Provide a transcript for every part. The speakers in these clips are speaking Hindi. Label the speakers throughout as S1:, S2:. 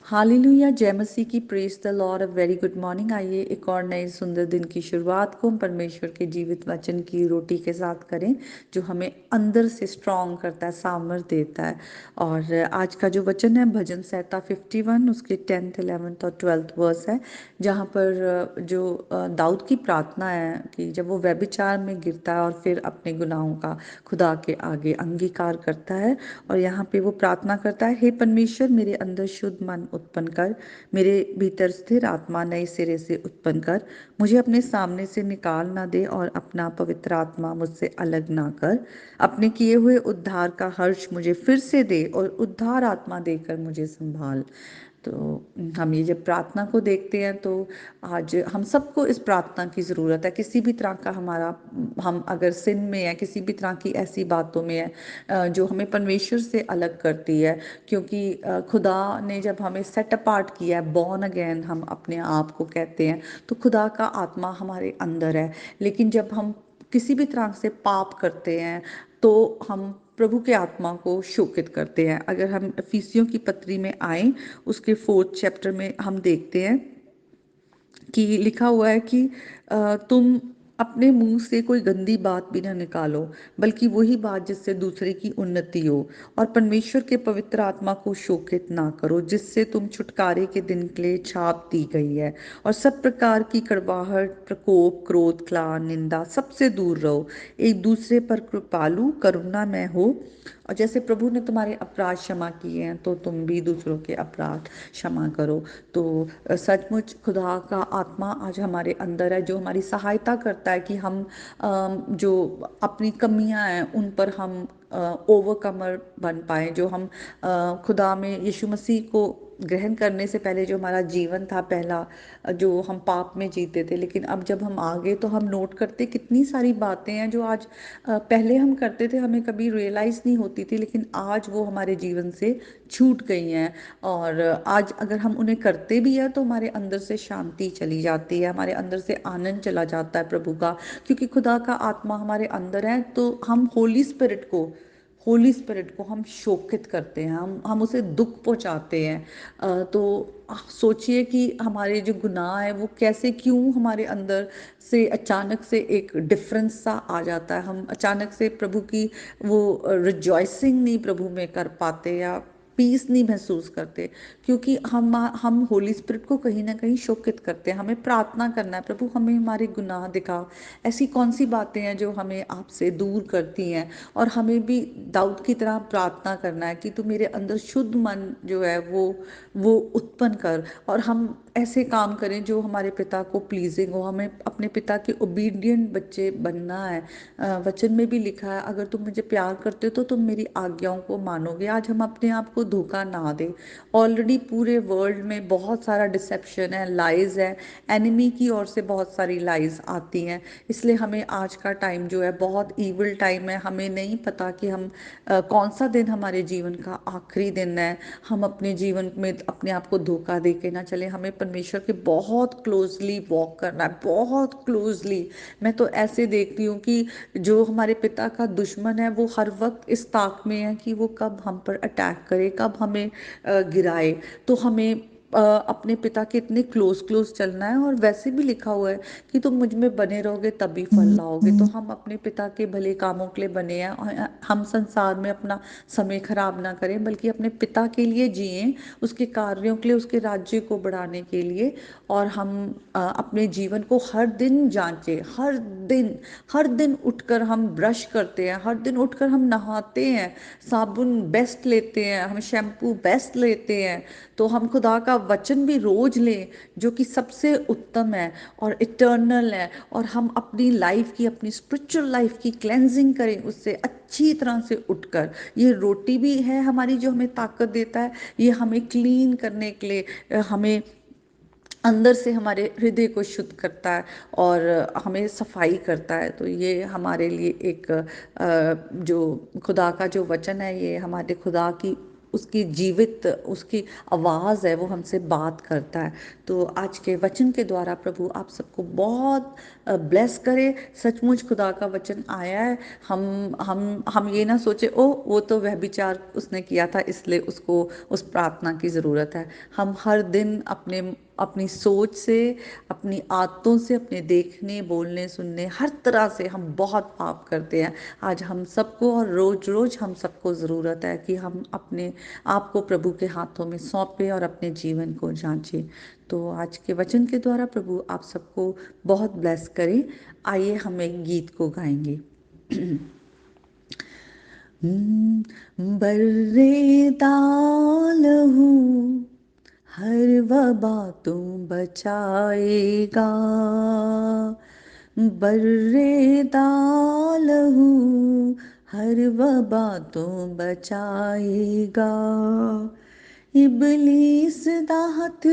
S1: हालेलुया, जय मसीह की, praise the Lord. A very good morning. आइए एक और नए सुंदर दिन की शुरुआत को हम परमेश्वर के जीवित वचन की रोटी के साथ करें, जो हमें अंदर से स्ट्रांग करता है, सामर्थ देता है। और आज का जो वचन है भजन संहिता 51, उसके 10th 11th और 12th वर्स है, जहाँ पर जो दाऊद की प्रार्थना है कि जब वो व्यभिचार में गिरता है और फिर अपने गुनाहों का खुदा के आगे अंगीकार करता है। और यहाँ पे वो प्रार्थना करता है, हे परमेश्वर, मेरे अंदर शुद्ध मन उत्पन्न कर, मेरे भीतर स्थिर आत्मा नए सिरे से उत्पन्न कर, मुझे अपने सामने से निकाल ना दे और अपना पवित्र आत्मा मुझसे अलग ना कर। अपने किए हुए उद्धार का हर्ष मुझे फिर से दे और उद्धार आत्मा देकर मुझे संभाल। तो हम ये जब प्रार्थना को देखते हैं तो आज हम सबको इस प्रार्थना की ज़रूरत है। किसी भी तरह का हमारा, हम अगर सिन में है, किसी भी तरह की ऐसी बातों में है जो हमें परमेश्वर से अलग करती है, क्योंकि खुदा ने जब हमें सेट अपार्ट किया है, बॉर्न अगेन हम अपने आप को कहते हैं, तो खुदा का आत्मा हमारे अंदर है। लेकिन जब हम किसी भी तरह से पाप करते हैं तो हम प्रभु के आत्मा को शोकित करते हैं। अगर हम इफिसियों की पत्री में आए, उसके 4th चैप्टर में हम देखते हैं कि लिखा हुआ है कि तुम अपने मुंह से कोई गंदी बात भी ना निकालो, बल्कि वही बात जिससे दूसरे की उन्नति हो, और परमेश्वर के पवित्र आत्मा को शोकित ना करो, जिससे तुम छुटकारे के दिन के लिए छाप दी गई है। और सब प्रकार की कड़वाहट, प्रकोप, क्रोध, क्लान, निंदा, सबसे दूर रहो। एक दूसरे पर कृपालु करुणामय हो, और जैसे प्रभु ने तुम्हारे अपराध क्षमा किए हैं तो तुम भी दूसरों के अपराध क्षमा करो। तो सचमुच खुदा का आत्मा आज हमारे अंदर है, जो हमारी सहायता करता है कि हम जो अपनी कमियां हैं उन पर हम ओवरकमर बन पाए। जो हम खुदा में यीशु मसीह को ग्रहण करने से पहले जो हमारा जीवन था पहला, जो हम पाप में जीते थे, लेकिन अब जब हम आगे तो हम नोट करते कितनी सारी बातें हैं जो आज पहले हम करते थे, हमें कभी रियलाइज़ नहीं होती थी, लेकिन आज वो हमारे जीवन से छूट गई हैं। और आज अगर हम उन्हें करते भी हैं तो हमारे अंदर से शांति चली जाती है, हमारे अंदर से आनंद चला जाता है प्रभु का, क्योंकि खुदा का आत्मा हमारे अंदर है। तो हम होली स्पिरिट को हम शोकित करते हैं, हम उसे दुख पहुंचाते हैं। तो सोचिए कि हमारे जो गुनाह है वो कैसे, क्यों हमारे अंदर से अचानक से एक डिफरेंस सा आ जाता है। हम अचानक से प्रभु की वो रिजॉइसिंग नहीं प्रभु में कर पाते, या पीस नहीं महसूस करते, क्योंकि हम होली स्पिरिट को कहीं ना कहीं शोकित करते हैं। हमें प्रार्थना करना है, प्रभु हमें हमारे गुनाह दिखाओ, ऐसी कौन सी बातें हैं जो हमें आपसे दूर करती हैं। और हमें भी दाऊद की तरह प्रार्थना करना है कि तू मेरे अंदर शुद्ध मन जो है वो उत्पन्न कर, और हम ऐसे काम करें जो हमारे पिता को प्लीजिंग हो। हमें अपने पिता के ओबीडियंट बच्चे बनना है। वचन में भी लिखा है, अगर तुम मुझे प्यार करते हो तो तुम मेरी आज्ञाओं को मानोगे। आज हम अपने आप को धोखा ना दें। ऑलरेडी पूरे वर्ल्ड में बहुत सारा डिसेप्शन है, लाइज है, एनिमी की ओर से बहुत सारी लाइज आती हैं। इसलिए हमें आज का टाइम जो है बहुत ईविल टाइम है। हमें नहीं पता कि हम कौन सा दिन हमारे जीवन का आखिरी दिन है। हम अपने जीवन में अपने आप को धोखा दे के ना चले, हमें परमेश्वर के बहुत क्लोजली वॉक करना है, बहुत क्लोजली। मैं तो ऐसे देखती हूँ कि जो हमारे पिता का दुश्मन है वो हर वक्त इस ताक में है कि वो कब हम पर अटैक करे, कब हमें गिराए। तो हमें अपने पिता के इतने क्लोज क्लोज चलना है। और वैसे भी लिखा हुआ है कि तुम मुझ में बने रहोगे तभी फल लाओगे। तो हम अपने पिता के भले कामों के लिए बने हैं, और हम संसार में अपना समय खराब ना करें, बल्कि अपने पिता के लिए जिएं, उसके कार्यों के लिए, उसके राज्य को बढ़ाने के लिए। और हम अपने जीवन को हर दिन जांचें, हर दिन उठकर हम ब्रश करते हैं, हर दिन उठकर हम नहाते हैं, साबुन बेस्ट लेते हैं, हम शैम्पू बेस्ट लेते हैं। तो हम खुदा का वचन भी रोज लें, जो कि सबसे उत्तम है और इटर्नल है। और हम अपनी लाइफ की, अपनी स्पिरिचुअल लाइफ की क्लेंजिंग करें उससे अच्छी तरह से उठकर। ये रोटी भी है हमारी जो हमें ताकत देता है, ये हमें क्लीन करने के लिए, हमें अंदर से हमारे हृदय को शुद्ध करता है और हमें सफाई करता है। तो ये हमारे लिए एक जो खुदा का जो वचन है, ये हमारे खुदा की उसकी जीवित उसकी आवाज़ है, वो हमसे बात करता है। तो आज के वचन के द्वारा प्रभु आप सबको बहुत ब्लेस करे। सचमुच खुदा का वचन आया है। हम ये ना सोचे ओ वो तो व्यभिचार उसने किया था इसलिए उसको उस प्रार्थना की ज़रूरत है। हम हर दिन अपनी सोच से, अपनी आदतों से, अपने देखने, बोलने, सुनने, हर तरह से हम बहुत पाप करते हैं। आज हम सबको और रोज रोज हम सबको ज़रूरत है कि हम अपने आप को प्रभु के हाथों में सौंपे और अपने जीवन को जांचें। तो आज के वचन के द्वारा प्रभु आप सबको बहुत ब्लेस करें। आइए हम एक गीत को गाएंगे। बर्रे दालहू हर वबा तू बचाएगा, बर्रे दालहू हर वबा तू बचाएगा। इबलीस दा हथ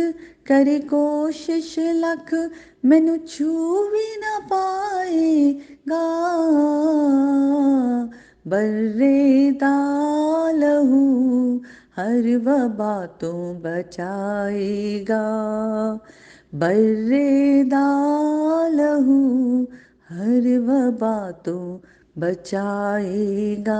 S1: करे कोशिश लख, मैनू छू भी ना पाएगा, बर्रे दालहू हर वबा तो बचाएगा, बर्रे दालहू हर वबा तो बचाएगा।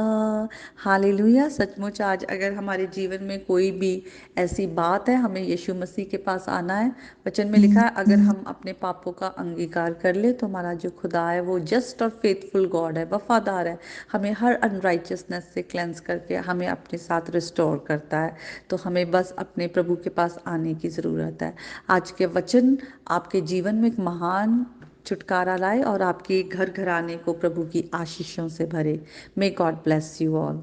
S1: हालेलुया। सचमुच आज अगर हमारे जीवन में कोई भी ऐसी बात है, हमें यीशु मसीह के पास आना है। वचन में लिखा है अगर हम अपने पापों का अंगीकार कर ले तो हमारा जो खुदा है वो जस्ट और फेथफुल गॉड है, वफादार है, हमें हर अनराइचियसनेस से क्लेंस करके हमें अपने साथ रिस्टोर करता है। तो हमें बस अपने प्रभु के पास आने की ज़रूरत है। आज के वचन आपके जीवन में एक महान छुटकारा लाए और आपके घर घराने को प्रभु की आशीषों से भरे। May God bless you all.